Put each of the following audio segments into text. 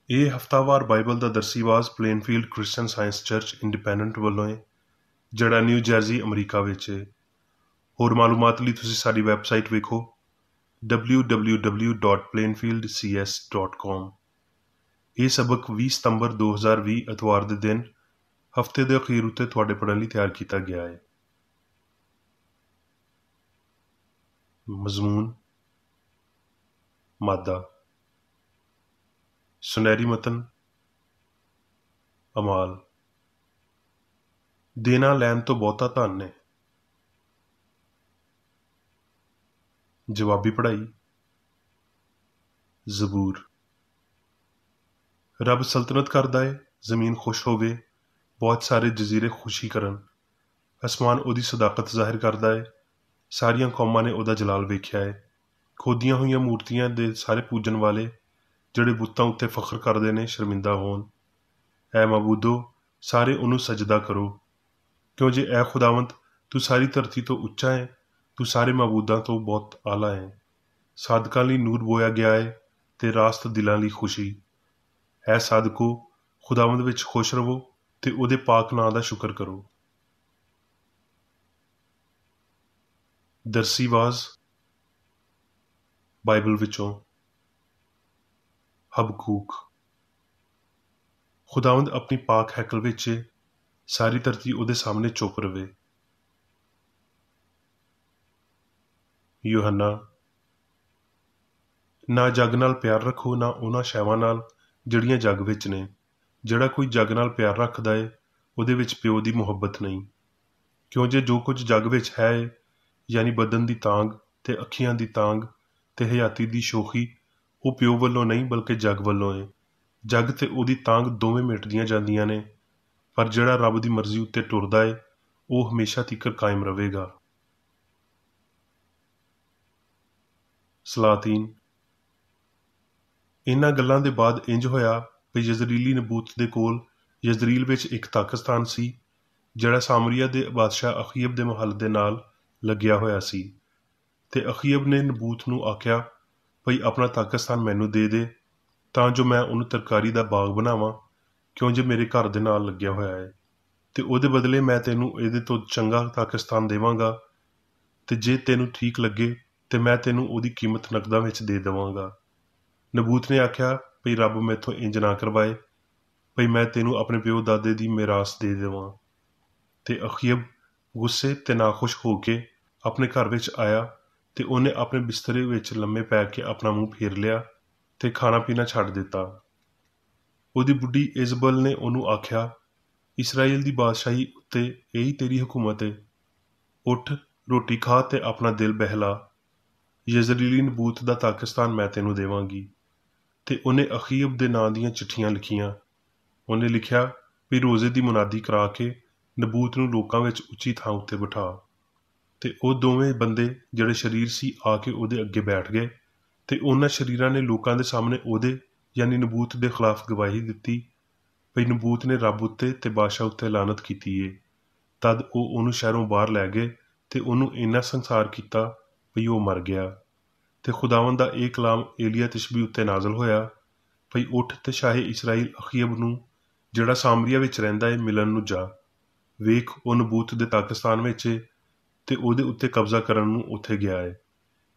ਇਹ ਹਫ਼ਤਾਵਾਰ ਬਾਈਬਲ ਦਾ ਦਰਸੀਵਾਜ਼ Plainfield Christian Science church independent ਵੱਲੋਂ ਹੈ, ਜਿਹੜਾ ਨਿਊ ਜਰਸੀ ਅਮਰੀਕਾ ਵਿੱਚ ਹੈ। ਹੋਰ ਮਾਲੂਮਾਤ ਲਈ ਤੁਸੀਂ ਸਾਡੀ ਵੈਬਸਾਈਟ ਵੇਖੋ www.plainfieldcs.com। ਇਹ ਸਬਕ 20 ਸਤੰਬਰ 2020 ਐਤਵਾਰ ਦੇ ਦਿਨ ਹਫ਼ਤੇ ਦੇ ਅਖੀਰ ਉੱਤੇ ਤੁਹਾਡੇ ਪੜ੍ਹਨ ਲਈ ਤਿਆਰ ਕੀਤਾ ਗਿਆ ਹੈ। ਮਜ਼ਮੂਨ, ਮਾਦਾ, ਸੁਨਹਿਰੀ ਮਤਨ, ਅਮਾਲ। ਦੇਣਾ ਲੈਣ ਤੋਂ ਬਹੁਤਾ ਧਨ ਹੈ। ਜਵਾਬੀ ਪੜ੍ਹਾਈ। ਜ਼ਬੂਰ। ਰੱਬ ਸਲਤਨਤ ਕਰਦਾ ਹੈ, ਜ਼ਮੀਨ ਖੁਸ਼ ਹੋਵੇ, ਬਹੁਤ ਸਾਰੇ ਜਜ਼ੀਰੇ ਖੁਸ਼ੀ ਕਰਨ। ਅਸਮਾਨ ਉਹਦੀ ਸਦਾਕਤ ਜ਼ਾਹਿਰ ਕਰਦਾ ਹੈ, ਸਾਰੀਆਂ ਕੌਮਾਂ ਨੇ ਉਹਦਾ ਜਲਾਲ ਵੇਖਿਆ ਹੈ। ਖੋਦੀਆਂ ਹੋਈਆਂ ਮੂਰਤੀਆਂ ਦੇ ਸਾਰੇ ਪੂਜਣ ਵਾਲੇ, ਜਿਹੜੇ ਬੁੱਤਾਂ ਉੱਤੇ ਫਖਰ ਕਰਦੇ ਨੇ, ਸ਼ਰਮਿੰਦਾ ਹੋਣ। ਐ ਮਬੂਦੋ, ਸਾਰੇ ਉਹਨੂੰ ਸਜਦਾ ਕਰੋ, ਕਿਉਂ ਜੇ ਐ ਖੁਦਾਵੰਦ, ਤੂੰ ਸਾਰੀ ਧਰਤੀ ਤੋਂ ਉੱਚਾ ਹੈ, ਤੂੰ ਸਾਰੇ ਮਬੂਦਾਂ ਤੋਂ ਬਹੁਤ ਆਲਾ ਹੈ। ਸਾਦਕਾਂ ਲਈ ਨੂਰ ਬੋਇਆ ਗਿਆ ਹੈ ਤੇ ਰਾਸਤ ਦਿਲਾਂ ਲਈ ਖੁਸ਼ੀ। ਐ ਸਾਦਕੋ, ਖੁਦਾਵੰਦ ਵਿੱਚ ਖੁਸ਼ ਰਵੋ ਤੇ ਉਹਦੇ ਪਾਕ ਨਾਂ ਦਾ ਸ਼ੁਕਰ ਕਰੋ। ਦਰਸੀਵਾਜ਼ ਬਾਈਬਲ ਵਿੱਚੋਂ ਹਬਕੂਕ। ਖੁਦਾਵੰਦ ਆਪਣੀ ਪਾਕ ਹੈਕਲ ਵਿੱਚ ਏ, ਸਾਰੀ ਧਰਤੀ ਉਹਦੇ ਸਾਹਮਣੇ ਚੁੱਪ ਰਵੇ। ਯੂਹੰਨਾ। ਨਾ ਜੱਗ ਨਾਲ ਪਿਆਰ ਰੱਖੋ, ਨਾ ਉਹਨਾਂ ਸ਼ੈਵਾਂ ਨਾਲ ਜਿਹੜੀਆਂ ਜੱਗ ਵਿੱਚ ਨੇ। ਜਿਹੜਾ ਕੋਈ ਜੱਗ ਨਾਲ ਪਿਆਰ ਰੱਖਦਾ ਏ, ਉਹਦੇ ਵਿੱਚ ਪਿਓ ਦੀ ਮੁਹੱਬਤ ਨਹੀਂ। ਕਿਉਂ ਜੇ ਜੋ ਕੁਝ ਜੱਗ ਵਿੱਚ ਹੈ ਏ, ਯਾਨੀ ਬਦਨ ਦੀ ਤਾਂਗ ਤੇ ਅੱਖੀਆਂ ਦੀ ਤਾਂਗ ਤੇ ਹਯਾਤੀ ਦੀ ਸ਼ੋਖੀ, ਉਹ ਪਿਓ ਵੱਲੋਂ ਨਹੀਂ ਬਲਕਿ ਜੱਗ ਵੱਲੋਂ ਏ। ਜੱਗ ਤੇ ਉਹਦੀ ਤਾਂਗ ਦੋਵੇਂ ਮਿਟਦੀਆਂ ਜਾਂਦੀਆਂ ਨੇ, ਪਰ ਜਿਹੜਾ ਰੱਬ ਦੀ ਮਰਜ਼ੀ ਉੱਤੇ ਟੁਰਦਾ ਏ, ਉਹ ਹਮੇਸ਼ਾ ਤੀਕਰ ਕਾਇਮ ਰਹੇਗਾ। ਸਲਾਤੀਨ। ਇਹਨਾਂ ਗੱਲਾਂ ਦੇ ਬਾਅਦ ਇੰਜ ਹੋਇਆ ਵੀ ਯਜ਼ਰੀਲੀ ਨਬੂਤ ਦੇ ਕੋਲ ਯਜ਼ਰੀਲ ਵਿੱਚ ਇੱਕ ਤਾਕਸਤਾਨ ਸੀ, ਜਿਹੜਾ ਸਾਮਰੀਆ ਦੇ ਬਾਦਸ਼ਾਹ ਅਖੀਅਬ ਦੇ ਮਹੱਲ ਦੇ ਨਾਲ ਲੱਗਿਆ ਹੋਇਆ ਸੀ। ਤੇ ਅਖੀਅਬ ਨੇ ਨਬੂਤ ਨੂੰ ਆਖਿਆ ਭਈ ਆਪਣਾ ਤਾਕਸਤਾਨ ਮੈਨੂੰ ਦੇ ਦੇ, ਤਾਂ ਜੋ ਮੈਂ ਉਹਨੂੰ ਤਰਕਾਰੀ ਦਾ ਬਾਗ ਬਣਾਵਾਂ, ਕਿਉਂ ਜੇ ਮੇਰੇ ਘਰ ਦੇ ਨਾਲ ਲੱਗਿਆ ਹੋਇਆ ਹੈ। ਤੇ ਉਹਦੇ ਬਦਲੇ ਮੈਂ ਤੈਨੂੰ ਇਹਦੇ ਤੋਂ ਚੰਗਾ ਤਾਕਸਤਾਨ ਦੇਵਾਂਗਾ, ਤੇ ਜੇ ਤੈਨੂੰ ਠੀਕ ਲੱਗੇ ਤੇ ਮੈਂ ਤੈਨੂੰ ਉਹਦੀ ਕੀਮਤ ਨਕਦਾਂ ਵਿੱਚ ਦੇ ਦੇਵਾਂਗਾ। ਨਬੂਤ ਨੇ ਆਖਿਆ ਭਈ ਰੱਬ ਮੈਥੋਂ ਇੰਜ ਨਾ ਕਰਵਾਏ ਭਈ ਮੈਂ ਤੈਨੂੰ ਆਪਣੇ ਪਿਓ ਦਾਦੇ ਦੀ ਮਿਰਾਸ ਦੇ ਦੇਵਾਂ। ਤੇ ਅਖੀਅਬ ਗੁੱਸੇ ਤੇ ਨਾਖੁਸ਼ ਹੋ ਕੇ ਆਪਣੇ ਘਰ ਵਿੱਚ ਆਇਆ ਤੇ ਉਹਨੇ ਆਪਣੇ ਬਿਸਤਰੇ ਵਿੱਚ ਲੰਮੇ ਪੈ ਕੇ ਆਪਣਾ ਮੂੰਹ ਫੇਰ ਲਿਆ ਤੇ ਖਾਣਾ ਪੀਣਾ ਛੱਡ ਦਿੱਤਾ। ਉਹਦੀ ਬੁੱਢੀ ਇਜ਼ਬਲ ਨੇ ਉਹਨੂੰ ਆਖਿਆ, ਇਸਰਾਈਲ ਦੀ ਬਾਦਸ਼ਾਹੀ ਉੱਤੇ ਇਹੀ ਤੇਰੀ ਹਕੂਮਤ ਏ। ਉੱਠ, ਰੋਟੀ ਖਾ ਤੇ ਆਪਣਾ ਦਿਲ ਬਹਿਲਾ। ਯਜ਼ਰੀਲੀ ਨਬੂਤ ਦਾ ਤਾਕਸਤਾਨ ਮੈਂ ਤੈਨੂੰ ਦੇਵਾਂਗੀ। ਤੇ ਉਹਨੇ ਅਖੀਅਬ ਦੇ ਨਾਂ ਦੀਆਂ ਚਿੱਠੀਆਂ ਲਿਖੀਆਂ। ਉਹਨੇ ਲਿਖਿਆ ਵੀ ਰੋਜ਼ੇ ਦੀ ਮੁਨਾਦੀ ਕਰਾ ਕੇ ਨਬੂਤ ਨੂੰ ਲੋਕਾਂ ਵਿੱਚ ਉੱਚੀ ਥਾਂ ਉੱਤੇ ਬਿਠਾ। ਤੇ ਉਹ ਦੋਵੇਂ ਬੰਦੇ ਜਿਹੜੇ ਸ਼ਰੀਰ ਸੀ ਆ ਕੇ ਉਹਦੇ ਅੱਗੇ ਬੈਠ ਗਏ, ਤੇ ਉਹਨਾਂ ਸ਼ਰੀਰਾਂ ਨੇ ਲੋਕਾਂ ਦੇ ਸਾਹਮਣੇ ਉਹਦੇ ਯਾਨੀ ਨਬੂਤ ਦੇ ਖਿਲਾਫ ਗਵਾਹੀ ਦਿੱਤੀ ਭਈ ਨਬੂਤ ਨੇ ਰੱਬ ਉੱਤੇ ਤੇ ਬਾਦਸ਼ਾਹ ਉੱਤੇ ਲਾਨਤ ਕੀਤੀ ਏ। ਤਦ ਉਹ ਉਹਨੂੰ ਸ਼ਹਿਰੋਂ ਬਾਹਰ ਲੈ ਗਏ ਤੇ ਉਹਨੂੰ ਇੰਨਾ ਸੰਸਾਰ ਕੀਤਾ ਭਈ ਉਹ ਮਰ ਗਿਆ। ਤੇ ਖੁਦਾਵੰਦ ਦਾ ਇਹ ਕਲਾਮ ਏਲੀਆ ਤਿਸ਼ਬੀ ਉੱਤੇ ਨਾਜ਼ਲ ਹੋਇਆ ਭਈ ਉੱਠ ਤੇ ਸ਼ਾਹੇ ਇਸਰਾਈਲ ਅਖੀਅਬ ਨੂੰ, ਜਿਹੜਾ ਸਾਮਰੀਆ ਵਿੱਚ ਰਹਿੰਦਾ ਏ, ਮਿਲਣ ਨੂੰ ਜਾ। ਵੇਖ, ਉਹ ਨਬੂਤ ਦੇ ਤਾਕਸਤਾਨ ਵਿੱਚ ਏ ਤੇ ਉਹਦੇ ਉੱਤੇ ਕਬਜ਼ਾ ਕਰਨ ਨੂੰ ਉੱਥੇ ਗਿਆ ਏ।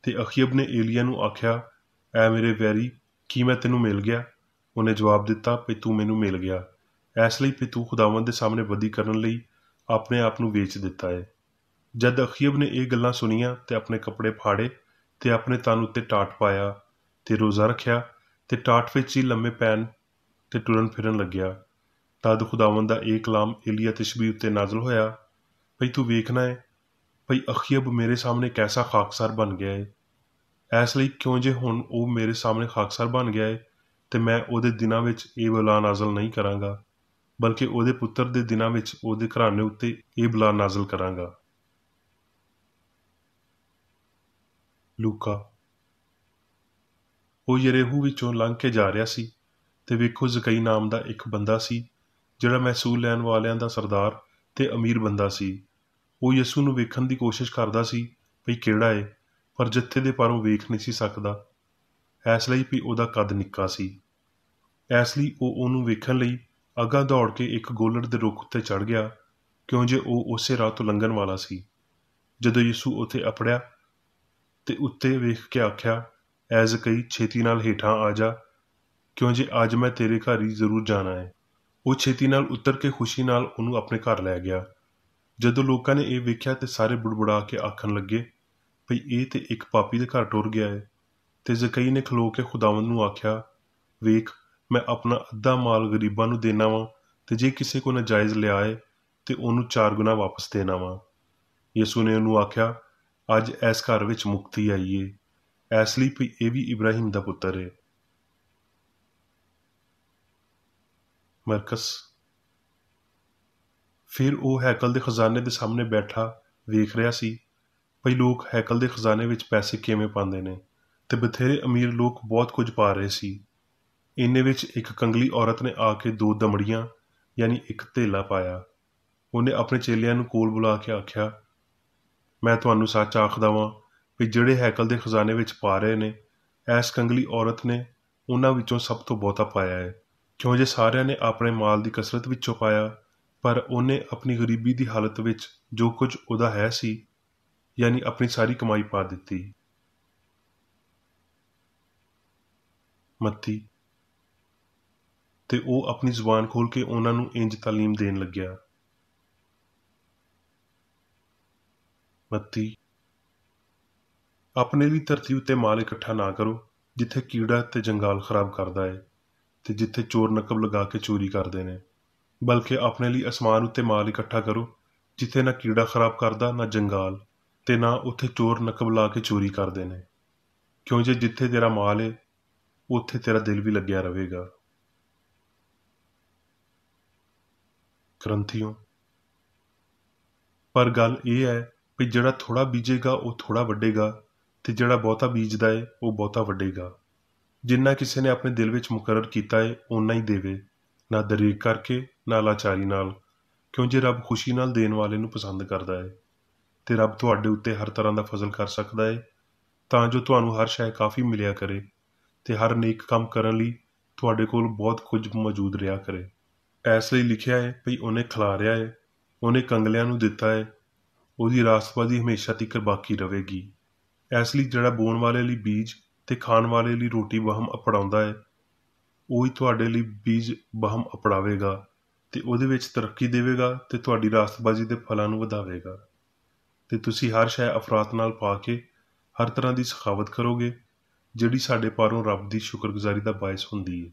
ਤੇ ਅਖੀਅਬ ਨੇ ਏਲੀਆ ਨੂੰ ਆਖਿਆ, ਐ ਮੇਰੇ ਵੈਰੀ, ਕੀ ਮੈਂ ਤੈਨੂੰ ਮਿਲ ਗਿਆ? ਉਹਨੇ ਜਵਾਬ ਦਿੱਤਾ ਭਈ ਤੂੰ ਮੈਨੂੰ ਮਿਲ ਗਿਆ, ਇਸ ਲਈ ਭਈ ਤੂੰ ਖੁਦਾਵੰਦ ਦੇ ਸਾਹਮਣੇ ਬਦੀ ਕਰਨ ਲਈ ਆਪਣੇ ਆਪ ਨੂੰ ਵੇਚ ਦਿੱਤਾ ਏ। ਜਦ ਅਖੀਅਬ ਨੇ ਇਹ ਗੱਲਾਂ ਸੁਣੀਆਂ ਤੇ ਆਪਣੇ ਕੱਪੜੇ ਫਾੜੇ ਤੇ ਆਪਣੇ ਤਨ ਉੱਤੇ ਟਾਟ ਪਾਇਆ ਤੇ ਰੋਜ਼ਾ ਰੱਖਿਆ ਤੇ ਟਾਟ ਵਿੱਚ ਹੀ ਲੰਮੇ ਪੈਣ ਤੇ ਟੁਰਨ ਫਿਰਨ ਲੱਗਿਆ। ਤਦ ਖੁਦਾਵੰਦ ਦਾ ਇਹ ਕਲਾਮ ਏਲੀਆ ਤਿਸ਼ਬੀ ਉੱਤੇ ਨਾਜ਼ਲ ਹੋਇਆ ਭਈ ਤੂੰ ਵੇਖਣਾ ਹੈ ਭਈ ਅਖੀਅਬ ਮੇਰੇ ਸਾਹਮਣੇ ਕੈਸਾ ਖਾਕਸਾਰ ਬਣ ਗਿਆ ਏ। ਇਸ ਲਈ ਕਿਉਂ ਜੇ ਹੁਣ ਉਹ ਮੇਰੇ ਸਾਹਮਣੇ ਖਾਕਸਾਰ ਬਣ ਗਿਆ ਏ ਤੇ ਮੈਂ ਉਹਦੇ ਦਿਨਾਂ ਵਿੱਚ ਇਹ ਬਲਾ ਨਾਜ਼ਲ ਨਹੀਂ ਕਰਾਂਗਾ, ਬਲਕਿ ਉਹਦੇ ਪੁੱਤਰ ਦੇ ਦਿਨਾਂ ਵਿੱਚ ਉਹਦੇ ਘਰਾਣੇ ਉੱਤੇ ਇਹ ਬਲਾ ਨਾਜ਼ਲ ਕਰਾਂਗਾ। ਲੂਕਾ। ਉਹ ਯਰੇਹੂ ਵਿੱਚੋਂ ਲੰਘ ਕੇ ਜਾ ਰਿਹਾ ਸੀ ਤੇ ਵੇਖੋ ਜ਼ਕਈ ਨਾਮ ਦਾ ਇੱਕ ਬੰਦਾ ਸੀ, ਜਿਹੜਾ ਮਹਿਸੂਲ ਲੈਣ ਵਾਲਿਆਂ ਦਾ ਸਰਦਾਰ ਤੇ ਅਮੀਰ ਬੰਦਾ ਸੀ। ਉਹ ਯਿਸੂ ਨੂੰ ਵੇਖਣ ਦੀ ਕੋਸ਼ਿਸ਼ ਕਰਦਾ ਸੀ ਭਈ ਕਿਹੜਾ ਏ, ਪਰ ਜੱਥੇ ਦੇ ਪਰੋਂ ਵੇਖ ਨਹੀਂ ਸੀ ਸਕਦਾ, ਇਸ ਲਈ ਵੀ ਉਹਦਾ ਕੱਦ ਨਿੱਕਾ ਸੀ। ਇਸ ਲਈ ਉਹ ਉਹਨੂੰ ਵੇਖਣ ਲਈ ਅੱਗਾ ਦੌੜ ਕੇ ਇੱਕ ਗੋਲੜ ਦੇ ਰੁੱਖ ਉੱਤੇ ਚੜ੍ਹ ਗਿਆ, ਕਿਉਂ ਜੇ ਉਹ ਉਸੇ ਰਾਹ ਤੋਂ ਲੰਘਣ ਵਾਲਾ ਸੀ। ਜਦੋਂ ਯਿਸੂ ਉੱਥੇ ਅਪੜਿਆ ਤੇ ਉੱਤੇ ਵੇਖ ਕੇ ਆਖਿਆ, ਐ ਜ਼ਕਈ, ਛੇਤੀ ਨਾਲ ਹੇਠਾਂ ਆ ਜਾ, ਕਿਉਂ ਜੇ ਅੱਜ ਮੈਂ ਤੇਰੇ ਘਰ ਹੀ ਜ਼ਰੂਰ ਜਾਣਾ ਹੈ। ਉਹ ਛੇਤੀ ਨਾਲ ਉਤਰ ਕੇ ਖੁਸ਼ੀ ਨਾਲ ਉਹਨੂੰ ਆਪਣੇ ਘਰ ਲੈ ਗਿਆ। ਜਦੋਂ ਲੋਕਾਂ ਨੇ ਇਹ ਵੇਖਿਆ ਤੇ ਸਾਰੇ ਬੁੜਬੁੜਾ ਕੇ ਆਖਣ ਲੱਗੇ, ਭਈ ਇਹ ਤੇ ਇੱਕ ਪਾਪੀ ਦੇ ਘਰ ਟੁਰ ਗਿਆ ਹੈ। ਤੇ ਜ਼ਕਈ ਨੇ ਖਲੋ ਕੇ ਖੁਦਾਵੰਦ ਨੂੰ ਆਖਿਆ, ਵੇਖ, ਮੈਂ ਆਪਣਾ ਅੱਧਾ ਮਾਲ ਗਰੀਬਾਂ ਨੂੰ ਦੇਣਾ ਵਾਂ, ਤੇ ਜੇ ਕਿਸੇ ਕੋ ਨਜਾਇਜ਼ ਲਿਆ ਏ ਤੇ ਉਹਨੂੰ 4 ਗੁਣਾ ਵਾਪਸ ਦੇਣਾ ਵਾਂ। ਯਿਸੂ ਨੇ ਉਹਨੂੰ ਆਖਿਆ, ਅੱਜ ਇਸ ਘਰ ਵਿੱਚ ਮੁਕਤੀ ਆਈ ਏ, ਇਸ ਲਈ ਭਈ ਇਹ ਵੀ ਇਬਰਾਹਿਮ ਦਾ ਪੁੱਤਰ ਏ। ਮਰਕਸ। ਫਿਰ ਉਹ ਹੈਕਲ ਦੇ ਖਜ਼ਾਨੇ ਦੇ ਸਾਹਮਣੇ ਬੈਠਾ ਵੇਖ ਰਿਹਾ ਸੀ ਭਈ ਲੋਕ ਹੈਕਲ ਦੇ ਖਜ਼ਾਨੇ ਵਿੱਚ ਪੈਸੇ ਕਿਵੇਂ ਪਾਉਂਦੇ ਨੇ, ਤੇ ਬਥੇਰੇ ਅਮੀਰ ਲੋਕ ਬਹੁਤ ਕੁਝ ਪਾ ਰਹੇ ਸੀ। ਇੰਨੇ ਵਿੱਚ ਇੱਕ ਕੰਗਲੀ ਔਰਤ ਨੇ ਆ ਕੇ 2 ਦਮੜੀਆਂ ਯਾਨੀ ਇੱਕ ਧੇਲਾ ਪਾਇਆ। ਉਹਨੇ ਆਪਣੇ ਚੇਲਿਆਂ ਨੂੰ ਕੋਲ ਬੁਲਾ ਕੇ ਆਖਿਆ, ਮੈਂ ਤੁਹਾਨੂੰ ਸੱਚ ਆਖਦਾ ਵਾਂ ਵੀ ਜਿਹੜੇ ਹੈਕਲ ਦੇ ਖਜ਼ਾਨੇ ਵਿੱਚ ਪਾ ਰਹੇ ਨੇ, ਐਸ ਕੰਗਲੀ ਔਰਤ ਨੇ ਉਹਨਾਂ ਵਿੱਚੋਂ ਸਭ ਤੋਂ ਬਹੁਤਾ ਪਾਇਆ ਹੈ, ਕਿਉਂ ਜੇ ਸਾਰਿਆਂ ਨੇ ਆਪਣੇ ਮਾਲ ਦੀ ਕਸਰਤ ਵਿੱਚੋਂ ਪਾਇਆ, ਪਰ ਉਹਨੇ ਆਪਣੀ ਗਰੀਬੀ ਦੀ ਹਾਲਤ ਵਿੱਚ ਜੋ ਕੁਝ ਉਹਦਾ ਹੈ ਸੀ, ਯਾਨੀ ਆਪਣੀ ਸਾਰੀ ਕਮਾਈ ਪਾ ਦਿੱਤੀ। ਮੱਤੀ। ਤੇ ਉਹ ਆਪਣੀ ਜ਼ੁਬਾਨ ਖੋਲ ਕੇ ਉਹਨਾਂ ਨੂੰ ਇੰਜ ਤਾਲੀਮ ਦੇਣ ਲੱਗਿਆ। ਮੱਤੀ। ਆਪਣੇ ਲਈ ਧਰਤੀ ਉੱਤੇ ਮਾਲ ਇਕੱਠਾ ਨਾ ਕਰੋ, ਜਿੱਥੇ ਕੀੜਾ ਤੇ ਜੰਗਾਲ ਖਰਾਬ ਕਰਦਾ ਹੈ ਤੇ ਜਿੱਥੇ ਚੋਰ ਨਕਬ ਲਗਾ ਕੇ ਚੋਰੀ ਕਰਦੇ ਨੇ, ਬਲਕਿ ਆਪਣੇ ਲਈ ਅਸਮਾਨ ਉੱਤੇ ਮਾਲ ਇਕੱਠਾ ਕਰੋ, ਜਿੱਥੇ ਨਾ ਕੀੜਾ ਖਰਾਬ ਕਰਦਾ ਨਾ ਜੰਗਾਲ, ਤੇ ਨਾ ਉੱਥੇ ਚੋਰ ਨਕਬ ਲਾ ਕੇ ਚੋਰੀ ਕਰਦੇ ਨੇ, ਕਿਉਂ ਜੇ ਜਿੱਥੇ ਤੇਰਾ ਮਾਲ ਹੈ ਉੱਥੇ ਤੇਰਾ ਦਿਲ ਵੀ ਲੱਗਿਆ ਰਹੇਗਾ। ਗ੍ਰੰਥੀਓ। ਪਰ ਗੱਲ ਇਹ ਹੈ ਵੀ ਜਿਹੜਾ ਥੋੜਾ ਬੀਜੇਗਾ ਉਹ ਥੋੜਾ ਵੱਢੇਗਾ, ਤੇ ਜਿਹੜਾ ਬਹੁਤਾ ਬੀਜਦਾ ਹੈ ਉਹ ਬਹੁਤਾ ਵੱਢੇਗਾ। ਜਿੰਨਾ ਕਿਸੇ ਨੇ ਆਪਣੇ ਦਿਲ ਵਿੱਚ ਮੁਕਰਰ ਕੀਤਾ ਹੈ ਓਨਾ ਹੀ ਦੇਵੇ, ਨਾ ਦਰੇਕ ਕਰਕੇ ਨਾ ਲਾਚਾਰੀ ਨਾਲ, ਕਿਉਂ ਜੇ ਰੱਬ ਖੁਸ਼ੀ ਨਾਲ ਦੇਣ ਵਾਲੇ ਨੂੰ ਪਸੰਦ ਕਰਦਾ ਹੈ। ਤੇ ਰੱਬ ਤੁਹਾਡੇ ਉੱਤੇ ਹਰ ਤਰ੍ਹਾਂ ਦਾ ਫਜ਼ਲ ਕਰ ਸਕਦਾ ਹੈ, ਤਾਂ ਜੋ ਤੁਹਾਨੂੰ ਹਰ ਸ਼ੈ ਕਾਫੀ ਮਿਲਿਆ ਕਰੇ ਤੇ ਹਰ ਨੇਕ ਕੰਮ ਕਰਨ ਲਈ ਤੁਹਾਡੇ ਕੋਲ ਬਹੁਤ ਕੁਝ ਮੌਜੂਦ ਰਿਹਾ ਕਰੇ। ਇਸ ਲਈ ਲਿਖਿਆ ਹੈ ਭਈ ਉਹਨੇ ਖਿਲਾਰਿਆ ਹੈ, ਉਹਨੇ ਕੰਗਲਿਆਂ ਨੂੰ ਦਿੱਤਾ ਹੈ, ਉਹਦੀ ਰਾਸਤਬਾਜ਼ੀ ਹਮੇਸ਼ਾ ਤੀਕਰ ਬਾਕੀ ਰਹੇਗੀ। ਇਸ ਲਈ ਜਿਹੜਾ ਬੋਣ ਵਾਲੇ ਲਈ ਬੀਜ ਤੇ ਖਾਣ ਵਾਲੇ ਲਈ ਰੋਟੀ ਬਹਮ ਅਪੜਾਉਂਦਾ ਹੈ, ਉਹੀ ਤੁਹਾਡੇ ਲਈ ਬੀਜ ਬਹਮ ਅਪੜਾਵੇਗਾ ਤੇ ਉਹਦੇ ਵਿੱਚ ਤਰੱਕੀ ਦੇਵੇਗਾ ਤੇ ਤੁਹਾਡੀ ਰਾਸਤਬਾਜ਼ੀ ਦੇ ਫਲਾਂ ਨੂੰ ਵਧਾਵੇਗਾ। ਤੇ ਤੁਸੀਂ ਹਰ ਸ਼ੈ ਅਫਰਾਤ ਨਾਲ ਪਾ ਕੇ ਹਰ ਤਰ੍ਹਾਂ ਦੀ ਸਖਾਵਤ ਕਰੋਗੇ, ਜਿਹੜੀ ਸਾਡੇ ਪਾਰੋਂ ਰੱਬ ਦੀ ਸ਼ੁਕਰਗੁਜ਼ਾਰੀ ਦਾ ਬਾਇਸ ਹੁੰਦੀ ਹੈ।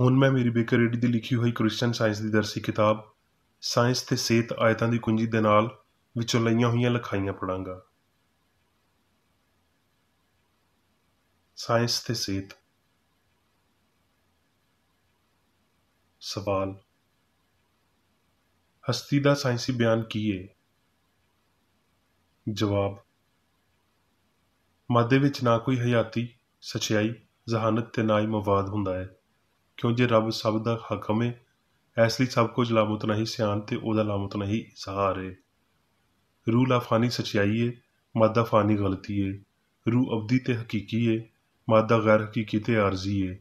ਹੁਣ ਮੈਂ ਮੇਰੀ ਬੇਕਰ ਰੇਡੀ ਦੀ ਲਿਖੀ ਹੋਈ ਕ੍ਰਿਸਚਨ ਸਾਇੰਸ ਦੀ ਦਰਸੀ ਕਿਤਾਬ ਸਾਇੰਸ ਤੇ ਸਿਹਤ ਆਇਤਾਂ ਦੀ ਕੁੰਜੀ ਦੇ ਨਾਲ ਵਿੱਚੋਂ ਲਈਆਂ ਹੋਈਆਂ ਲਿਖਾਈਆਂ ਪੜਾਂਗਾ। ਸਾਇੰਸ ਤੇ ਸਿਹਤ। ਸਵਾਲ, ਹਸਤੀ ਦਾ ਸਾਇੰਸੀ ਬਿਆਨ ਕੀ ਹੈ? ਜਵਾਬ, ਮਾਦੇ ਵਿੱਚ ਨਾ ਕੋਈ ਹਯਾਤੀ, ਸਚਾਈ, ਜ਼ਹਾਨਤ ਤੇ ਨਾ ਹੀ ਮਵਾਦ ਹੁੰਦਾ ਹੈ, ਕਿਉਂ ਜੇ ਰੱਬ ਸਭ ਦਾ ਹਾਕਮ ਹੈ, ਇਸ ਲਈ ਸਭ ਕੁਝ ਲਾਮੁਤਨਾਹੀ ਸਿਆਣ ਤੇ ਉਹਦਾ ਲਾਮੁਤਨਾਹੀ ਇਜ਼ਹਾਰ ਹੈ। ਰੂਹ ਲਾਫਾਨੀ ਸਚਾਈ ਹੈ, ਮਾਦਾ ਫਾਨੀ ਗਲਤੀ ਹੈ। ਰੂਹ ਅਬਦੀ ਤੇ ਹਕੀਕੀ ਹੈ, ਮਾਦਾ ਗੈਰ ਹਕੀਕੀ ਤੇ ਆਰਜ਼ੀ ਹੈ।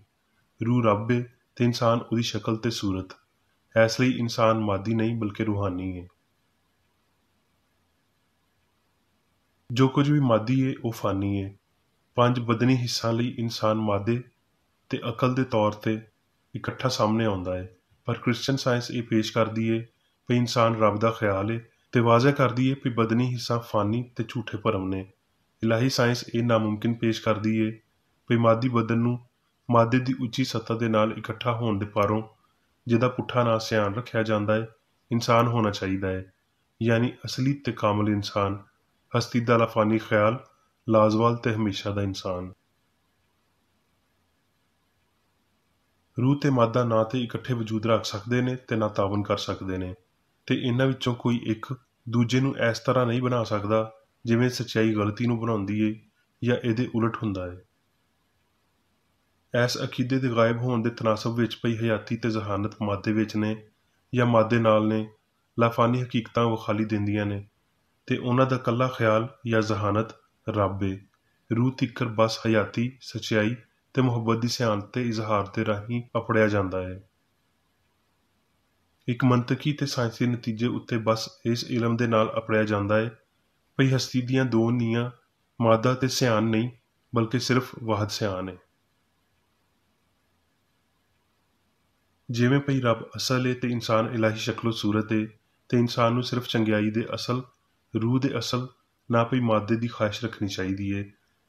ਰੂਹ ਰੱਬ ਹੈ ਤੇ ਇਨਸਾਨ ਉਹਦੀ ਸ਼ਕਲ ਤੇ ਸੂਰਤ, ਇਸ ਲਈ ਇਨਸਾਨ ਮਾਦੀ ਨਹੀਂ ਬਲਕਿ ਰੂਹਾਨੀ ਹੈ। ਜੋ ਕੁਝ ਵੀ ਮਾਦੀ ਹੈ ਉਹ ਫਾਨੀ ਹੈ। 5 ਬਦਨੀ ਹਿੱਸਾਂ ਲਈ ਇਨਸਾਨ ਮਾਦੇ ਤੇ ਅਕਲ ਦੇ ਤੌਰ ਤੇ ਇਕੱਠਾ ਸਾਹਮਣੇ ਆਉਂਦਾ ਹੈ, ਪਰ ਕ੍ਰਿਸਚਨ ਸਾਇੰਸ ਇਹ ਪੇਸ਼ ਕਰਦੀ ਹੈ ਵੀ ਇਨਸਾਨ ਰੱਬ ਦਾ ਖਿਆਲ ਹੈ ਤੇ ਵਾਜ਼ਿਹ ਕਰਦੀ ਹੈ ਵੀ ਬਦਨੀ ਹਿੱਸਾ ਫਾਨੀ ਤੇ ਝੂਠੇ ਭਰਮ ਨੇ। ਇਲਾਹੀ ਸਾਇੰਸ ਇਹ ਨਾਮੁਮਕਿਨ ਪੇਸ਼ ਕਰਦੀ ਹੈ ਵੀ ਮਾਦੀ ਬਦਨ ਨੂੰ ਮਾਦੇ ਦੀ ਉੱਚੀ ਸੱਤਾ ਦੇ ਨਾਲ ਇਕੱਠਾ ਹੋਣ ਦੇ ਪਾਰੋਂ, ਜਿਹਦਾ ਪੁੱਠਾ ਨਾਂ ਸਿਆਣ ਰੱਖਿਆ ਜਾਂਦਾ ਹੈ, ਇਨਸਾਨ ਹੋਣਾ ਚਾਹੀਦਾ ਹੈ, ਯਾਨੀ ਅਸਲੀ ਤੇ ਕਾਮਲ ਇਨਸਾਨ, ਹਸਤੀ ਦਾ ਲਾਫਾਨੀ ਖਿਆਲ, ਲਾਜ਼ਵਾਲ ਤੇ ਹਮੇਸ਼ਾ ਦਾ ਇਨਸਾਨ। ਰੂਹ ਤੇ ਮਾਦਾ ਨਾ ਤੇ ਇਕੱਠੇ ਵਜੂਦ ਰੱਖ ਸਕਦੇ ਨੇ ਤੇ ਨਾ ਤਾਵਨ ਕਰ ਸਕਦੇ ਨੇ, ਤੇ ਇਹਨਾਂ ਵਿੱਚੋਂ ਕੋਈ ਇੱਕ ਦੂਜੇ ਨੂੰ ਇਸ ਤਰ੍ਹਾਂ ਨਹੀਂ ਬਣਾ ਸਕਦਾ ਜਿਵੇਂ ਸੱਚਾਈ ਗਲਤੀ ਨੂੰ ਬਣਾਉਂਦੀ ਏ ਜਾਂ ਇਹਦੇ ਉਲਟ ਹੁੰਦਾ ਹੈ। ਇਸ ਅਕੀਦੇ ਦੇ ਗਾਇਬ ਹੋਣ ਦੇ ਤਨਾਸਬ ਵਿੱਚ ਪਈ ਹਯਾਤੀ ਤੇ ਜ਼ਹਾਨਤ ਮਾਦੇ ਵਿੱਚ ਨੇ ਜਾਂ ਮਾਦੇ ਨਾਲ ਨੇ, ਲਾਫਾਨੀ ਹਕੀਕਤਾਂ ਵਿਖਾਲੀ ਦਿੰਦੀਆਂ ਨੇ, ਤੇ ਉਹਨਾਂ ਦਾ ਕੱਲਾ ਖਿਆਲ ਜਾਂ ਜ਼ਹਾਨਤ ਰੱਬ ਏ, रूह तिकर बस हयाती, सच्चाई ते मुहब्बत की सियानत ते इजहार के राही अपड़िया जाता है। एक मंतकी ते साइंसी नतीजे उत्ते बस इस इलम दे नाल अपड़िया जाता है भई हस्ती दियां दो नीआं मादा ते सियान नहीं बल्कि सिर्फ वाहद सियान है। जिवें भई रब असल है ते इंसान इलाही शक्लो सूरत है ते इंसान नूं सिर्फ चंगियाई दे असल, रूह दे असल, ना भई मादे दी ख्वाहिश रखनी चाहिदी है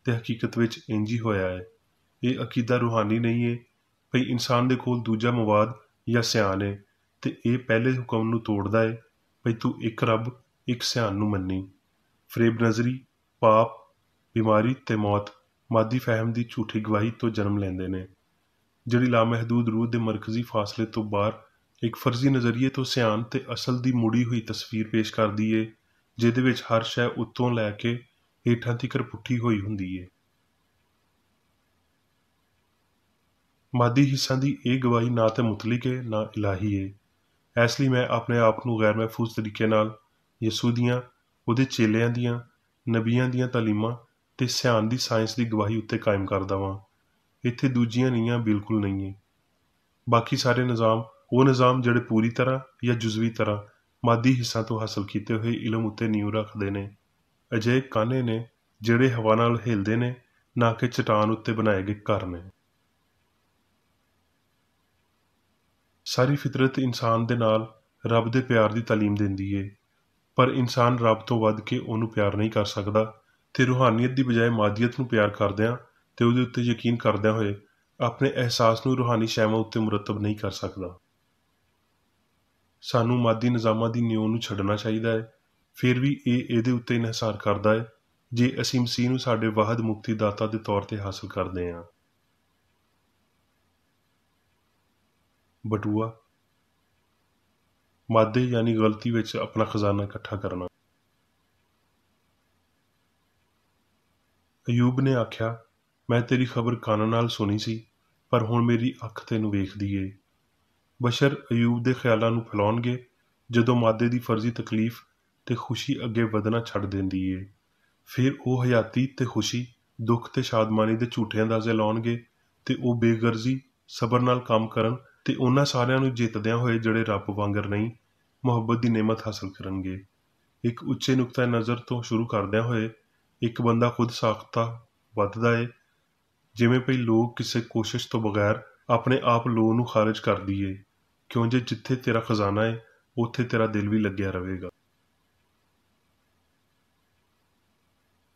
ते हकीकत विच इंज ही होया है। ਇਹ अकीदा रूहानी नहीं है भई इंसान दे कोल दूजा मवाद या सियान है ते ਇਹ पहले हुक्म नूं तोड़दा है भई तू एक रब एक सियान नूं मन्नी। फरेब नज़री, पाप, बीमारी ते मौत मादी फहम दी झूठी गवाही तो जन्म लेंदे ने, जिहड़ी लामहदूद रूह दे मरकजी फासले तो बाहर एक फर्जी नज़रिए तो सियान ते असल दी मुड़ी हुई तस्वीर पेश करदी है जिहदे विच हर शै उत्तों लै के हेठां तिकर पुट्ठी होई हुंदी है। मादी हिस्सां दी ਇਹ गवाही ना तो मुतलिक है ना इलाही है। इस ਲਈ मैं अपने आप ਨੂੰ गैर महफूज तरीके नाल यसू ਦੀਆਂ, ਉਹਦੇ ਚੇਲਿਆਂ ਦੀਆਂ, ਨਬੀਆਂ ਦੀਆਂ ਤਾਲੀਮਾਂ ਤੇ ਸਿਆਣ ਦੀ ਸਾਇੰਸ ਦੀ ਗਵਾਹੀ ਉੱਤੇ ਕਾਇਮ ਕਰਦਾ ਵਾਂ। ਇੱਥੇ ਦੂਜੀਆਂ ਨੀਆਂ ਬਿਲਕੁਲ ਨਹੀਂ ਹੈ। ਬਾਕੀ ਸਾਰੇ ਨਿਜ਼ਾਮ ਉਹ ਨਿਜ਼ਾਮ ਜਿਹੜੇ ਪੂਰੀ ਤਰ੍ਹਾਂ ਜਾਂ ਜੁਜ਼ਵੀ ਤਰ੍ਹਾਂ ਮਾਦੀ ਹਿੱਸਾਂ ਤੋਂ ਹਾਸਲ ਕੀਤੇ ਹੋਏ ਇਲਮ ਉੱਤੇ ਨੀਂਹ ਰੱਖਦੇ ਨੇ। ਅਜਿਹੇ ਕਾਨੇ ਨੇ ਜਿਹੜੇ ਹਵਾ ਨਾਲ ਹਿਲਦੇ ਨੇ, ਨਾ ਕਿ ਚਟਾਨ ਉੱਤੇ ਬਣਾਏ ਗਏ ਘਰ ਨੇ। ਸਾਰੀ ਫਿਤਰਤ ਇਨਸਾਨ ਦੇ ਨਾਲ ਰੱਬ ਦੇ ਪਿਆਰ ਦੀ ਤਾਲੀਮ ਦਿੰਦੀ ਏ, ਪਰ ਇਨਸਾਨ ਰੱਬ ਤੋਂ ਵੱਧ ਕੇ ਉਹਨੂੰ ਪਿਆਰ ਨਹੀਂ ਕਰ ਸਕਦਾ ਤੇ ਰੂਹਾਨੀਅਤ ਦੀ ਬਜਾਏ ਮਾਦੀਅਤ ਨੂੰ ਪਿਆਰ ਕਰਦਿਆਂ ਤੇ ਉਹਦੇ ਉੱਤੇ ਯਕੀਨ ਕਰਦਿਆਂ ਹੋਏ ਆਪਣੇ ਅਹਿਸਾਸ ਨੂੰ ਰੂਹਾਨੀ ਸ਼ੈਵਾਂ ਉੱਤੇ ਮੁਰਤਬ ਨਹੀਂ ਕਰ ਸਕਦਾ। ਸਾਨੂੰ ਮਾਦੀ ਨਿਜ਼ਾਮਾਂ ਦੀ ਨਿਉ ਨੂੰ ਛੱਡਣਾ ਚਾਹੀਦਾ ਹੈ। ਫਿਰ ਵੀ ਇਹ ਇਹਦੇ ਉੱਤੇ ਇਨਹਿਸਾਰ ਕਰਦਾ ਹੈ ਜੇ ਅਸੀਂ ਮਸੀਹ ਨੂੰ ਸਾਡੇ ਵਾਹਦ ਮੁਕਤੀ ਦਾਤਾ ਦੇ ਤੌਰ ਤੇ ਹਾਸਲ ਕਰਦੇ ਹਾਂ। ਬਟੂਆ ਮਾਦੇ ਯਾਨੀ ਗਲਤੀ ਵਿੱਚ ਆਪਣਾ ਖਜ਼ਾਨਾ ਇਕੱਠਾ ਕਰਨਾ। ਅਯੂਬ ਨੇ ਆਖਿਆ, ਮੈਂ ਤੇਰੀ ਖਬਰ ਕੰਨ ਨਾਲ ਸੁਣੀ ਸੀ ਪਰ ਹੁਣ ਮੇਰੀ ਅੱਖ ਤੈਨੂੰ ਵੇਖਦੀ ਏ। ਬਸ਼ਰ ਅਯੂਬ ਦੇ ਖਿਆਲਾਂ ਨੂੰ ਫੈਲਾਉਣਗੇ ਜਦੋਂ ਮਾਦੇ ਦੀ ਫਰਜ਼ੀ ਤਕਲੀਫ ਤੇ ਖੁਸ਼ੀ ਅੱਗੇ ਵਧਣਾ ਛੱਡ ਦਿੰਦੀ ਏ। ਫਿਰ ਉਹ ਹਯਾਤੀ ਤੇ ਖੁਸ਼ੀ, ਦੁੱਖ ਤੇ ਸ਼ਾਦਮਾਨੀ ਦੇ ਝੂਠੇ ਅੰਦਾਜ਼ੇ ਲਾਉਣਗੇ ਤੇ ਉਹ ਬੇਗਰਜ਼ੀ ਸਬਰ ਨਾਲ ਕੰਮ ਕਰਨ ਤੇ ਉਹਨਾਂ ਸਾਰਿਆਂ ਨੂੰ ਜਿੱਤਦਿਆਂ ਹੋਏ ਜਿਹੜੇ ਰੱਬ ਵਾਂਗਰ ਨਹੀਂ ਮੁਹੱਬਤ ਦੀ ਨੇਮਤ ਹਾਸਲ ਕਰਨਗੇ। ਇੱਕ ਉੱਚੇ ਨੁਕਤਾ ਨਜ਼ਰ ਤੋਂ ਸ਼ੁਰੂ ਕਰਦਿਆਂ ਹੋਏ ਇੱਕ ਬੰਦਾ ਖੁਦ ਸਾਖਤਾ ਵੱਧਦਾ ਏ, ਜਿਵੇਂ ਭਈ ਲੋਕ ਕਿਸੇ ਕੋਸ਼ਿਸ਼ ਤੋਂ ਬਗੈਰ ਆਪਣੇ ਆਪ ਲੋਹ ਨੂੰ ਖਾਰਜ ਕਰਦੀ ਏ, ਕਿਉਂ ਜੇ ਜਿੱਥੇ ਤੇਰਾ ਖਜ਼ਾਨਾ ਏ ਉੱਥੇ ਤੇਰਾ ਦਿਲ ਵੀ ਲੱਗਿਆ ਰਹੇਗਾ।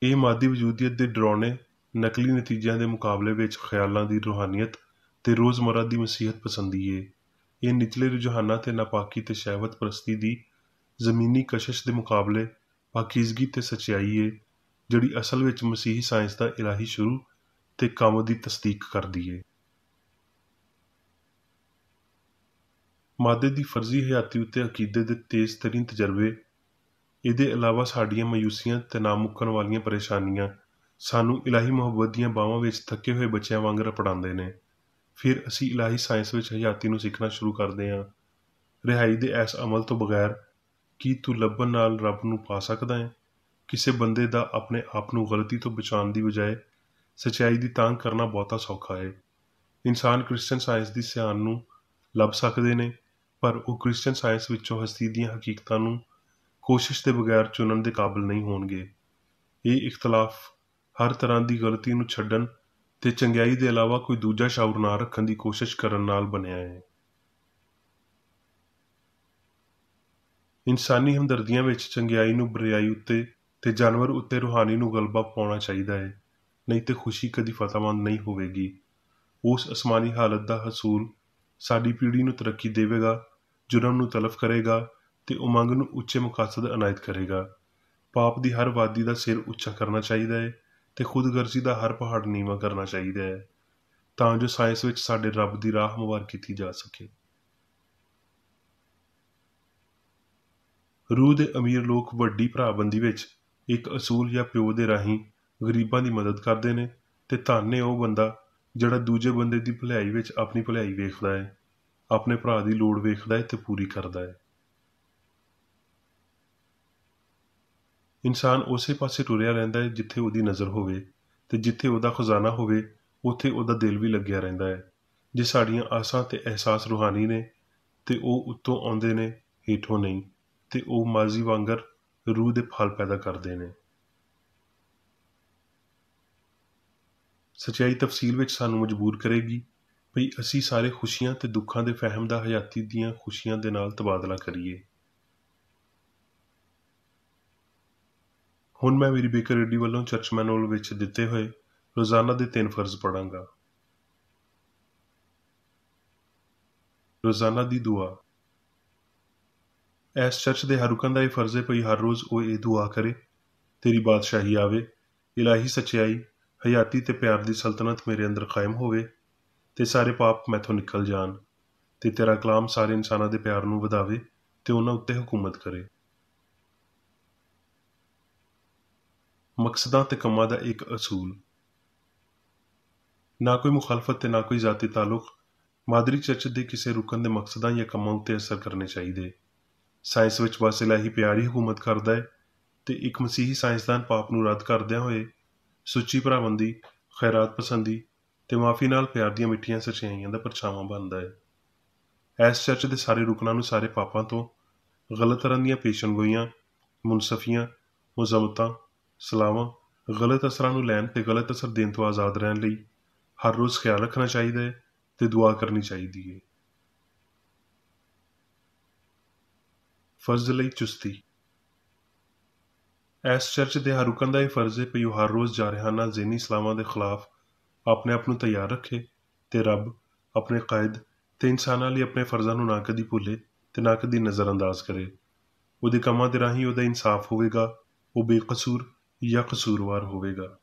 ਇਹ ਮਾਦੀ ਵਜੂਦੀਅਤ ਦੇ ਡਰਾਉਣੇ ਨਕਲੀ ਨਤੀਜਿਆਂ ਦੇ ਮੁਕਾਬਲੇ ਵਿੱਚ ਖਿਆਲਾਂ ਦੀ ਰੂਹਾਨੀਅਤ ਤੇ ਰੋਜ਼ਮਰਾ ਦੀ ਮਸੀਹਤ ਪਸੰਦੀ ਏ। ਇਹ ਨਿਚਲੇ ਰੁਝਾਨਾਂ ਤੇ ਨਾਪਾਕੀ ਤੇ ਸ਼ਹਿਵਤ ਪ੍ਰਸਤੀ ਦੀ ਜ਼ਮੀਨੀ ਕਸ਼ਿਸ਼ ਦੇ ਮੁਕਾਬਲੇ ਪਾਕੀਜ਼ਗੀ ਤੇ ਸੱਚਾਈ ਏ, ਜਿਹੜੀ ਅਸਲ ਵਿੱਚ ਮਸੀਹੀ ਸਾਇੰਸ ਦਾ ਇਲਾਹੀ ਸ਼ੁਰੂ ਤੇ ਕੰਮ ਦੀ ਤਸਦੀਕ ਕਰਦੀ ਏ। ਮਾਦੇ ਦੀ ਫਰਜ਼ੀ ਹਯਾਤੀ ਉੱਤੇ ਅਕੀਦੇ ਦੇ ਤੇਜ਼ ਤਰੀਨ ਤਜਰਬੇ, ਇਹਦੇ ਇਲਾਵਾ ਸਾਡੀਆਂ ਮਾਯੂਸੀਆਂ ਤੇ ਨਾ ਮੁੱਕਣ ਵਾਲੀਆਂ ਪਰੇਸ਼ਾਨੀਆਂ ਸਾਨੂੰ ਇਲਾਹੀ ਮੁਹੱਬਤ ਦੀਆਂ ਬਾਹਾਂ ਵਿੱਚ ਥੱਕੇ ਹੋਏ ਬੱਚਿਆਂ ਵਾਂਗ ਰਪੜਾਉਂਦੇ ਨੇ। ਫਿਰ ਅਸੀਂ ਇਲਾਹੀ ਸਾਇੰਸ ਵਿੱਚ ਹਯਾਤੀ ਨੂੰ ਸਿੱਖਣਾ ਸ਼ੁਰੂ ਕਰਦੇ ਹਾਂ। ਰਿਹਾਈ ਦੇ ਇਸ ਅਮਲ ਤੋਂ ਬਗੈਰ ਕੀ ਤੂੰ ਲੱਭਣ ਨਾਲ ਰੱਬ ਨੂੰ ਪਾ ਸਕਦਾ ਹੈ? ਕਿਸੇ ਬੰਦੇ ਦਾ ਆਪਣੇ ਆਪ ਨੂੰ ਗਲਤੀ ਤੋਂ ਬਚਾਉਣ ਦੀ ਬਜਾਏ ਸੱਚਾਈ ਦੀ ਤਾਂਘ ਕਰਨਾ ਬਹੁਤਾ ਸੌਖਾ ਹੈ। ਇਨਸਾਨ ਕ੍ਰਿਸਚਨ ਸਾਇੰਸ ਦੀ ਸਿਆਣ ਨੂੰ ਲੱਭ ਸਕਦੇ ਨੇ, ਪਰ ਉਹ ਕ੍ਰਿਸਚਨ ਸਾਇੰਸ ਵਿੱਚੋਂ ਹਸਤੀ ਦੀਆਂ ਹਕੀਕਤਾਂ ਨੂੰ ਕੋਸ਼ਿਸ਼ ਦੇ ਬਗੈਰ ਚੁਣਨ ਦੇ ਕਾਬਲ ਨਹੀਂ ਹੋਣਗੇ। ਇਹ ਇਖਤਲਾਫ ਹਰ ਤਰ੍ਹਾਂ ਦੀ ਗਲਤੀ ਨੂੰ ਛੱਡਣ ਤੇ ਚੰਗਿਆਈ ਦੇ ਇਲਾਵਾ ਕੋਈ ਦੂਜਾ ਸ਼ਾਉਰ ਨਾ ਰੱਖਣ ਦੀ ਕੋਸ਼ਿਸ਼ ਕਰਨ ਨਾਲ ਬਣਿਆ ਹੈ। ਇਨਸਾਨੀ ਹਮਦਰਦੀਆਂ ਵਿੱਚ ਚੰਗਿਆਈ ਨੂੰ ਬੁਰਿਆਈ ਉੱਤੇ ਤੇ ਜਾਨਵਰ ਉੱਤੇ ਰੂਹਾਨੀ ਨੂੰ ਗਲਬਾ ਪਾਉਣਾ ਚਾਹੀਦਾ ਹੈ, ਨਹੀਂ ਤੇ ਖੁਸ਼ੀ ਕਦੀ ਫਤਿਹਮੰਦ ਨਹੀਂ ਹੋਵੇਗੀ। ਉਸ ਅਸਮਾਨੀ ਹਾਲਤ ਦਾ ਹਸੂਲ ਸਾਡੀ ਪੀੜ੍ਹੀ ਨੂੰ ਤਰੱਕੀ ਦੇਵੇਗਾ, ਜੁਰਮ ਨੂੰ ਤਲਫ ਕਰੇਗਾ ਤੇ ਉਮੰਗ ਨੂੰ ਉੱਚੇ ਮਕਾਸਦ ਅਨਾਇਤ ਕਰੇਗਾ। ਪਾਪ ਦੀ ਹਰ ਵਾਦੀ ਦਾ ਸਿਰ ਉੱਚਾ ਕਰਨਾ ਚਾਹੀਦਾ ਹੈ ਤੇ ਖੁਦਗਰਜ਼ੀ ਦਾ ਹਰ ਪਹਾੜ ਨੀਵਾਂ ਕਰਨਾ ਚਾਹੀਦਾ ਹੈ, ਤਾਂ ਜੋ ਸਾਇੰਸ ਵਿੱਚ ਸਾਡੇ ਰੱਬ ਦੀ ਰਾਹ ਹਮਵਾਰ ਕੀਤੀ ਜਾ ਸਕੇ। ਰੂਹ ਦੇ ਅਮੀਰ ਲੋਕ ਵੱਡੀ ਭਰਾਬੰਦੀ ਵਿੱਚ ਇੱਕ ਅਸੂਲ ਜਾਂ ਪਿਓ ਦੇ ਰਾਹੀਂ ਗਰੀਬਾਂ ਦੀ ਮਦਦ ਕਰਦੇ ਨੇ ਤੇ ਧੰਨ ਹੈ ਉਹ ਬੰਦਾ ਜਿਹੜਾ ਦੂਜੇ ਬੰਦੇ ਦੀ ਭਲਾਈ ਵਿੱਚ ਆਪਣੀ ਭਲਾਈ ਵੇਖਦਾ ਹੈ, ਆਪਣੇ ਭਰਾ ਦੀ ਲੋੜ ਵੇਖਦਾ ਹੈ ਤੇ ਪੂਰੀ ਕਰਦਾ ਹੈ। ਇਨਸਾਨ ਉਸੇ ਪਾਸੇ ਟੁਰਿਆ ਰਹਿੰਦਾ ਹੈ ਜਿੱਥੇ ਉਹਦੀ ਨਜ਼ਰ ਹੋਵੇ ਤੇ ਜਿੱਥੇ ਉਹਦਾ ਖਜ਼ਾਨਾ ਹੋਵੇ ਉੱਥੇ ਉਹਦਾ ਦਿਲ ਵੀ ਲੱਗਿਆ ਰਹਿੰਦਾ ਹੈ। ਜੇ ਸਾਡੀਆਂ ਆਸਾਂ ਤੇ ਅਹਿਸਾਸ ਰੂਹਾਨੀ ਨੇ ਤੇ ਉਹ ਉੱਤੋਂ ਆਉਂਦੇ ਨੇ, ਹੇਠੋਂ ਨਹੀਂ, ਤੇ ਉਹ ਮਾਜ਼ੀ ਵਾਂਗਰ ਰੂਹ ਦੇ ਫਲ ਪੈਦਾ ਕਰਦੇ ਨੇ। ਸੱਚਾਈ ਤਫਸੀਲ ਵਿੱਚ ਸਾਨੂੰ ਮਜਬੂਰ ਕਰੇਗੀ ਭਈ ਅਸੀਂ ਸਾਰੇ ਖੁਸ਼ੀਆਂ ਤੇ ਦੁੱਖਾਂ ਦੇ ਫਹਿਮ ਦਾ ਹਯਾਤੀ ਦੀਆਂ ਖੁਸ਼ੀਆਂ ਦੇ ਨਾਲ ਤਬਾਦਲਾ ਕਰੀਏ। ਹੁਣ ਮੈਂ ਮੇਰੀ ਬੇਕਰ ਰੇਡੀ ਵੱਲੋਂ ਚਰਚ ਮੈਨੂਅਲ ਵਿੱਚ ਦਿੱਤੇ ਹੋਏ ਰੋਜ਼ਾਨਾ ਦੇ 3 ਫਰਜ਼ ਪੜਾਂਗਾ। ਰੋਜ਼ਾਨਾ ਦੀ ਦੁਆ। ਇਸ ਚਰਚ ਦੇ ਹਰ ਰੁਕਨ ਦਾ ਇਹ ਫਰਜ਼ ਹੈ ਭਈ ਹਰ ਰੋਜ਼ ਉਹ ਇਹ ਦੁਆ ਕਰੇ, ਤੇਰੀ ਬਾਦਸ਼ਾਹੀ ਆਵੇ, ਇਲਾਹੀ ਸੱਚਾਈ, ਹਯਾਤੀ ਤੇ ਪਿਆਰ ਦੀ ਸਲਤਨਤ ਮੇਰੇ ਅੰਦਰ ਕਾਇਮ ਹੋਵੇ ਤੇ ਸਾਰੇ ਪਾਪ ਮੈਥੋਂ ਨਿਕਲ ਜਾਣ ਤੇ ਤੇਰਾ ਕਲਾਮ ਸਾਰੇ ਇਨਸਾਨਾਂ ਦੇ ਪਿਆਰ ਨੂੰ ਵਧਾਵੇ ਤੇ ਉਹਨਾਂ ਉੱਤੇ ਹਕੂਮਤ ਕਰੇ। ਮਕਸਦਾਂ ਤੇ ਕੰਮਾਂ ਦਾ ਇੱਕ ਅਸੂਲ। ਨਾ ਕੋਈ ਮੁਖਾਲਫਤ ਤੇ ਨਾ ਕੋਈ ਜ਼ਾਤੀ ਤਾਲੁਕ ਮਾਦਰੀ ਚਰਚ ਦੇ ਕਿਸੇ ਰੁਕਨ ਦੇ ਮਕਸਦਾਂ ਜਾਂ ਕੰਮਾਂ ਉੱਤੇ ਅਸਰ ਕਰਨੇ ਚਾਹੀਦੇ। ਸਾਇੰਸ ਵਿੱਚ ਬਸ ਇਲਾਹੀ ਪਿਆਰ ਹੀ ਹਕੂਮਤ ਕਰਦਾ ਹੈ ਤੇ ਇੱਕ ਮਸੀਹੀ ਸਾਇੰਸਦਾਨ ਪਾਪ ਨੂੰ ਰੱਦ ਕਰਦਿਆਂ ਹੋਏ ਸੁੱਚੀ ਭਰਾਬੰਦੀ, ਖੈਰਾਤ ਪਸੰਦੀ ਤੇ ਮਾਫੀ ਨਾਲ ਪਿਆਰ ਦੀਆਂ ਮਿੱਠੀਆਂ ਸੱਚਾਈਆਂ ਦਾ ਪਰਛਾਵਾਂ ਬਣਦਾ ਹੈ। ਇਸ ਚਰਚ ਦੇ ਸਾਰੇ ਰੁਕਨਾਂ ਨੂੰ ਸਾਰੇ ਪਾਪਾਂ ਤੋਂ, ਗਲਤ ਤਰ੍ਹਾਂ ਦੀਆਂ ਪੇਸ਼ਨਗੋਈਆਂ, ਮੁਨਸਫੀਆਂ, ਮੁਜ਼ਮਤਾਂ, ਸਲਾਵਾਂ, ਗਲਤ ਅਸਰਾਂ ਨੂੰ ਲੈਣ ਤੇ ਗਲਤ ਅਸਰ ਦੇਣ ਤੋਂ ਆਜ਼ਾਦ ਰਹਿਣ ਲਈ ਹਰ ਰੋਜ਼ ਖਿਆਲ ਰੱਖਣਾ ਚਾਹੀਦਾ ਹੈ ਤੇ ਦੁਆ ਕਰਨੀ ਚਾਹੀਦੀ ਹੈ। ਫਰਜ਼ ਲਈ ਚੁਸਤੀ। ਇਸ ਚਰਚ ਦੇ ਹਰ ਰੁਕਨ ਦਾ ਇਹ ਫਰਜ਼ ਹੈ ਕਿ ਉਹ ਹਰ ਰੋਜ਼ ਜਾਰਹਾਨਾ ਜ਼ਹਿਨੀ ਸਲਾਵਾਂ ਦੇ ਖਿਲਾਫ ਆਪਣੇ ਆਪ ਨੂੰ ਤਿਆਰ ਰੱਖੇ ਤੇ ਰੱਬ, ਆਪਣੇ ਕਾਇਦ ਤੇ ਇਨਸਾਨਾਂ ਲਈ ਆਪਣੇ ਫਰਜ਼ਾਂ ਨੂੰ ਨਾ ਕਦੀ ਭੁੱਲੇ ਤੇ ਨਾ ਕਦੀ ਨਜ਼ਰਅੰਦਾਜ਼ ਕਰੇ। ਉਹਦੇ ਕੰਮਾਂ ਦੇ ਰਾਹੀਂ ਉਹਦਾ ਇਨਸਾਫ ਹੋਵੇਗਾ, ਉਹ ਬੇਕਸੂਰ ਜਾਂ ਕਸੂਰਵਾਰ ਹੋਵੇਗਾ।